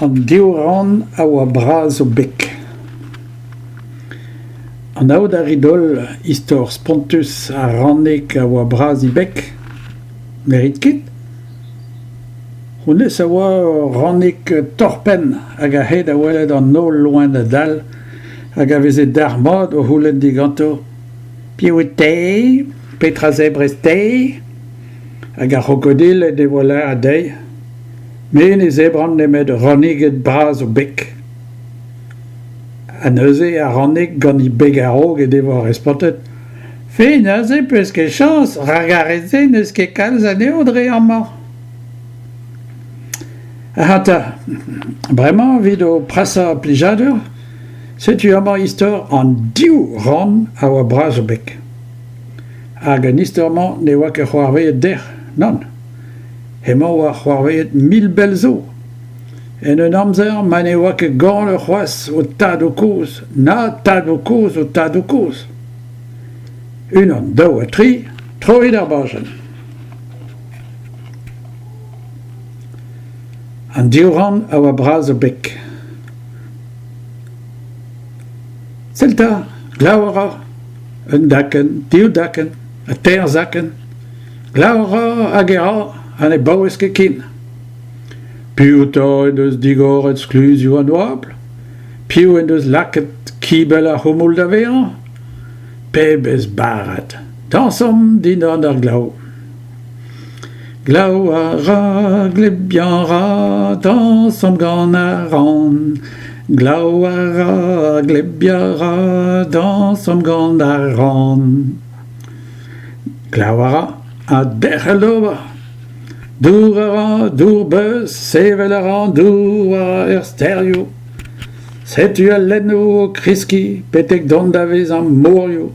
an diouran a oa braz o bek. An aout ar idol istor spontus a rannek a oa braz I bek, merit kit. Hounes a oa rannek torpen hag a hed a welet an nol loin da dal hag a veze darmod o houlet diganto. Piou te, petra zebrez te, hag a krokodil e de vola a dei. Men e zebran nemet ranneget braz o bek. A neuze a rannek gant I beg a rog e devo respontet. Fe neuze peus ket chans, ragareze neus ket kalz aneo dre amañ. Hata, bremañ vid o prasa plijadur, setu amañ istor an diou ran a oa braz o bek. Hag an istorman ne oa ket c'hoarveet der, non. Hemañ oa c'hoarveet 1000 bel zo. En un amzer, man e oa ket gant ur c'hoaz o tad o koz, na tad o koz o tad o koz. Unan, daou a tri, troet ar bajen. An diouran a oa braz o bek. Selta, glaoura, un daken, diou daken, a ter zaken, glaoura hag era, an e baouez ket kin. Piou to en deus digoret skluzioù an oabl, piou en deus laket kibel a homoul da veran, pebez barat, dansom din an ar glaou. Glaou a ra, glebian ra, dansom gant a ran. Glaou a ra, glebian ra, dansom gant a ran. Glaou a ra, a derc'hel d'ober. Dour a ra, dour beus, sevel a ra, dour a ur sterio. Setu a lenno o kriski, petek dont da vez an morio.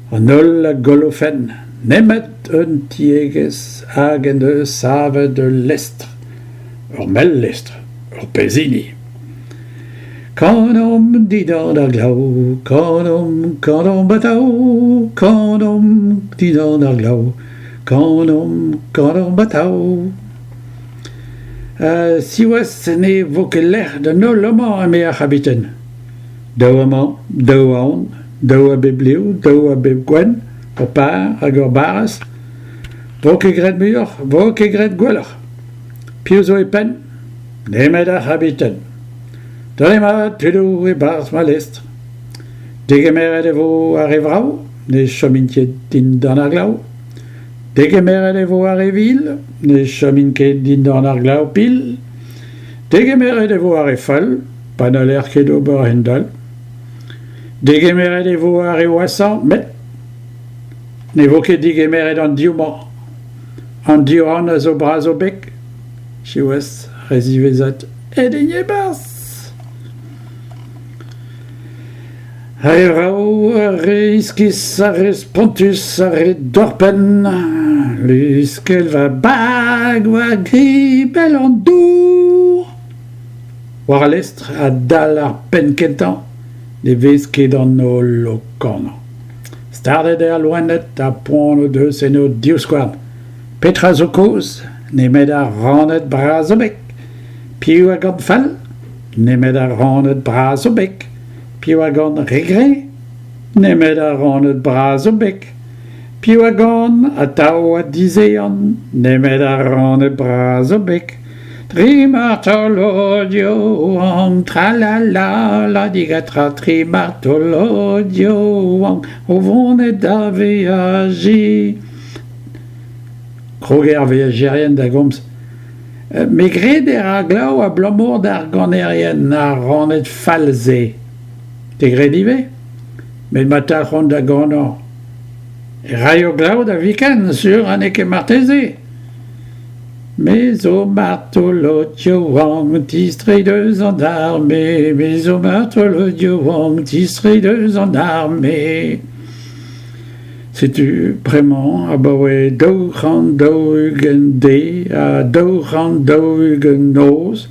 An ol a golofen, nemet un tiegez hag en deus save de lestre. Ur mel lestre, ur pezini. Kanom didan ar glaou, kanom batao, kanom didan ar glaou, kanom batao. Siwaz ne vo ket lec'h da nol amañ ame ar c'habiten. Daou amañ, daou aon, daou a bep lev, daou a bep gwen, o par hag ur baraz. Vo ket gret muioc'h, vo ket gret gwelloc'h. Piv zo e pen, nemet ar c'habiten. Dremat tudou e barz ma lestr. Degemeret e vo ar e vrao, ne chomin ket din dan ar glaou. Degemeret e vo ar e vil, ne chomin ket din dan ar glaou pil. Degemeret e vo ar e fol, pa na l'er ket ober hendal. Degemeret e vo ar e oasan, met ne vo ket digemeret an diouman. An diouran a zo braz o bek, siwez rezivezat edenye barz. Ar vrao ar re iskis ar re spontus ar re dorpen, luskel va bag va gribel an dour. War a lestr a dal ar pen kentan, ne vez ket an ol o kanan. Stardet ar loenet a poan o deus en o diouskouarn. Petra zo koz, nemet ar ranet braz o bek. Piou a gant fall, nemet ar ranet braz o bek. Piou a gant regre, nemet ar ranet braz o bek. Piou a gant a tao a dizean, nemet ar ranet braz o bek. Trimartolodio ang tralala la digatra trimartolodio ang o vonet da veaji. Kroger veagerien da gomz. Me gred a glaou a blamour d'ar ganerien a ranet falze. Te gredive? Men mata c'hont da ganan. E raio glaou da viken sur an eke marteze. Mais o martolodio wang tistre deus an arme, mais o martolodio wang tistre deus an arme. Setu bremañ a baoe daourc'han daougen de, a daourc'han daougen noz,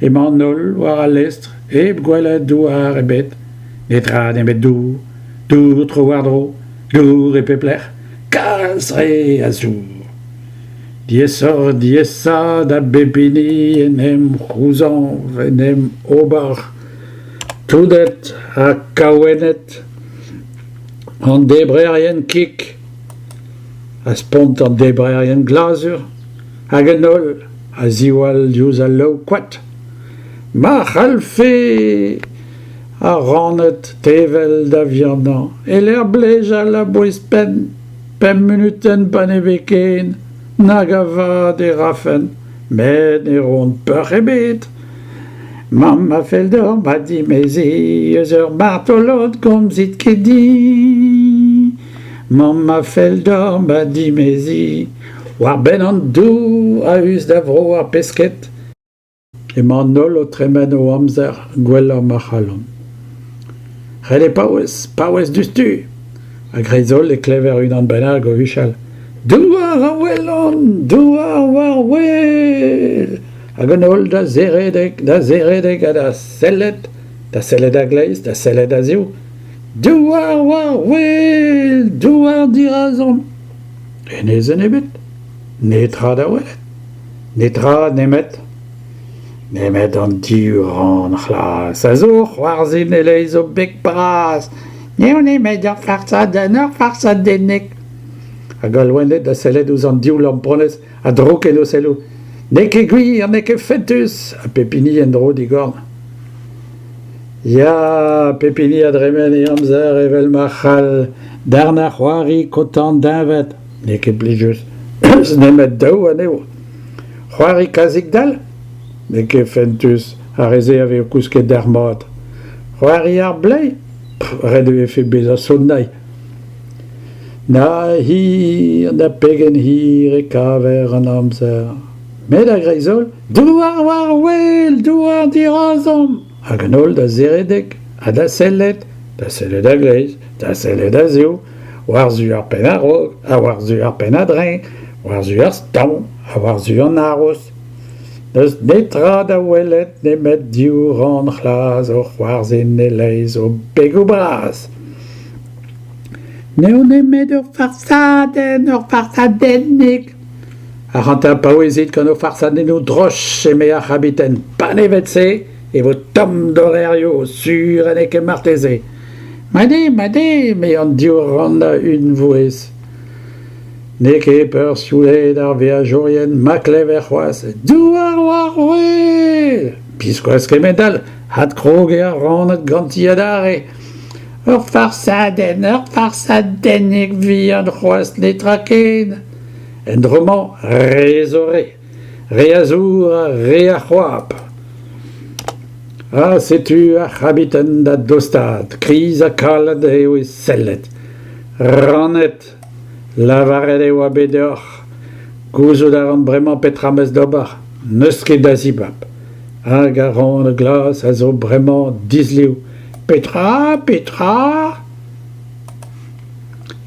emañ nol war a lestr, eb gwelet douar e bet, netra nemet dour, dour tro war dro, dour e pepler, kalz re a zour. Diessa da bebini enem rouzan enem obar. Toudet a kawenet an debrerien kik. A spont an debrerien glazur. Hag en ol a ziwal diouz a lau kwat. Ma c'halfe a ranet tevel da viandan. E l'er blej a la boez pen minuten pan e veken. Nag a vat e rafen, met e rond peur e bet. Mamma fel d'or ma di mezi, eus ur martolod komzit ket di. Mamma fel d'or ma di mezi, war ben an dou a eus da vro ar pesket. E man nol o tremen o amzer gwell ar machalon. Red e paouez dustu. A grezol e klever un an benag o huchal. Douar a welon, douar war wel. Hag an ol da zeredek a da sellet a gleiz, da sellet a ziv. Douar war wel, douar dirazon. E nezen ebet, netra da welet. Netra nemet an diur an chlas. A zo c'hoarzin e leiz o bek bras. Neo nemet ur farsa dennek. Hag a loenet da sellet ouz an dioul an bronez a drok en o sello. Nek e gwir, nek e fetus, a pepini en dro digorn. Ya, pepini a dremen e amzer evel machal, darna c'hoari kotan davet, nek e plijus, nemet daou an eo. C'hoari kazik dal, nek e fetus, a reze ave o kousket dermot. C'hoari ar blei, red e fe bez a sonnai. Na hir, na pegen hir e kaver an amzer. Met a greizol, douar war wel, douar dirazom. Hag an ol da zeredek, a da sellet a gleiz, da sellet a zio, war zu ar pen a rog, a war zu ar pen a dren, war zu ar stan, a war zu an aros. Deus netra da welet nemet diour an chlas o c'hoarzin e leiz o beg o bras. Neo nemet ur farsadennik. A ranta paouezit gant o farsadennoù droch e me a c'habiten panevet se e vo tom d'orerio sur en eke marteze. Made, me an dior ran da un voez. Neke peur sioulet ar veajorien maklever c'hoaz. Douar war wel! Piskoaz kemedal, hat krog e ar ranet gantiadare. Ur farsadennik vi an c'hoaz netra ken. En droman rezore, reazour, reac'hoap. Setu a c'habiten da dostad, kriz a kalad eo e sellet. Ranet, lavaret eo a bedor, gouzout a ran bremañ petramez d'obar, neus ket da zibab. Hag a ran a glas a zo bremañ dizliou. Petra!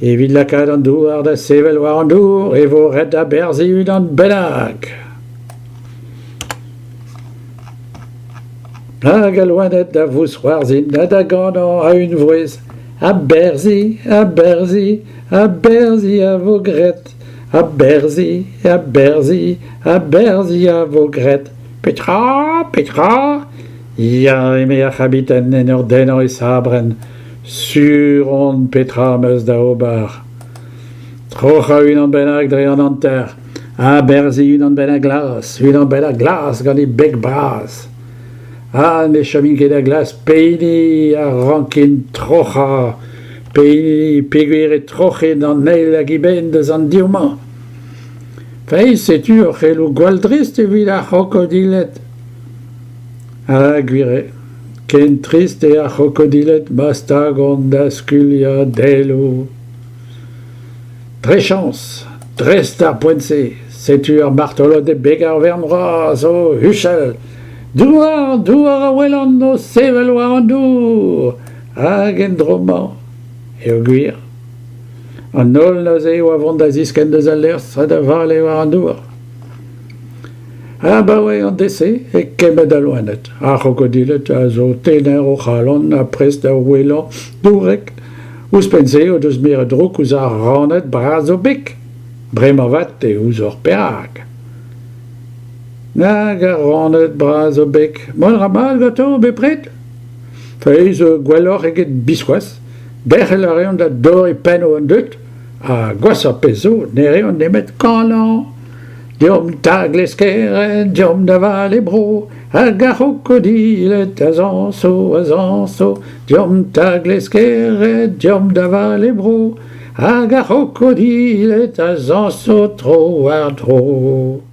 Evit lakad an douar da sevel war an dour, e vo ret a berzi un an bennak. Hag a loenet da vous c'hoarzin da ganan a un vrouez. A berzi a vo gret. A berzi a vo gret. Petra! Ya, eme a c'habiten en ur dennañ e sabren. Sur on petra meus da obar. Troch a un an bennak dre an anter. A berzi un an bennak glas gant e beg bras. Ne chamin ket a glas peini a rankin trocha. Peguer e trochet an neil a giben deus an diouman. Feiz setu ur c'helloù gwaldrist evit a c'hokodilet. A gwire. Ken trist e a c'hokodilet bastag an da skulia delou. Dre chans, drest ar poense, setu ar martolod e beg ar vernbraz o huchel. Douar a welan no sevel war an dour, hag en droman, eo gwir. An nol noz eo a vont da zisken deus al lerz a da vale war an dour. Ba oe an dese e kemet a loenet. A c'hokodilet a zo tener o c'halon a prest da welan dourek. Ouz pense o deus mir a drok ouz a ranet braz o bek. bremavat e ouzor perak. Nag a ranet braz o bek, mon ramal gato bepret? Feiz gwellor eget biswas, derchel a reon da dor e penno an deut, a gwas ar pezo, ne reon nemet kalan. Diom tag leskeret, diom da val e bro, hag a crocodilet a zanso, diom tag leskeret, diom da val e bro, hag a crocodilet a zanso tro ar dro.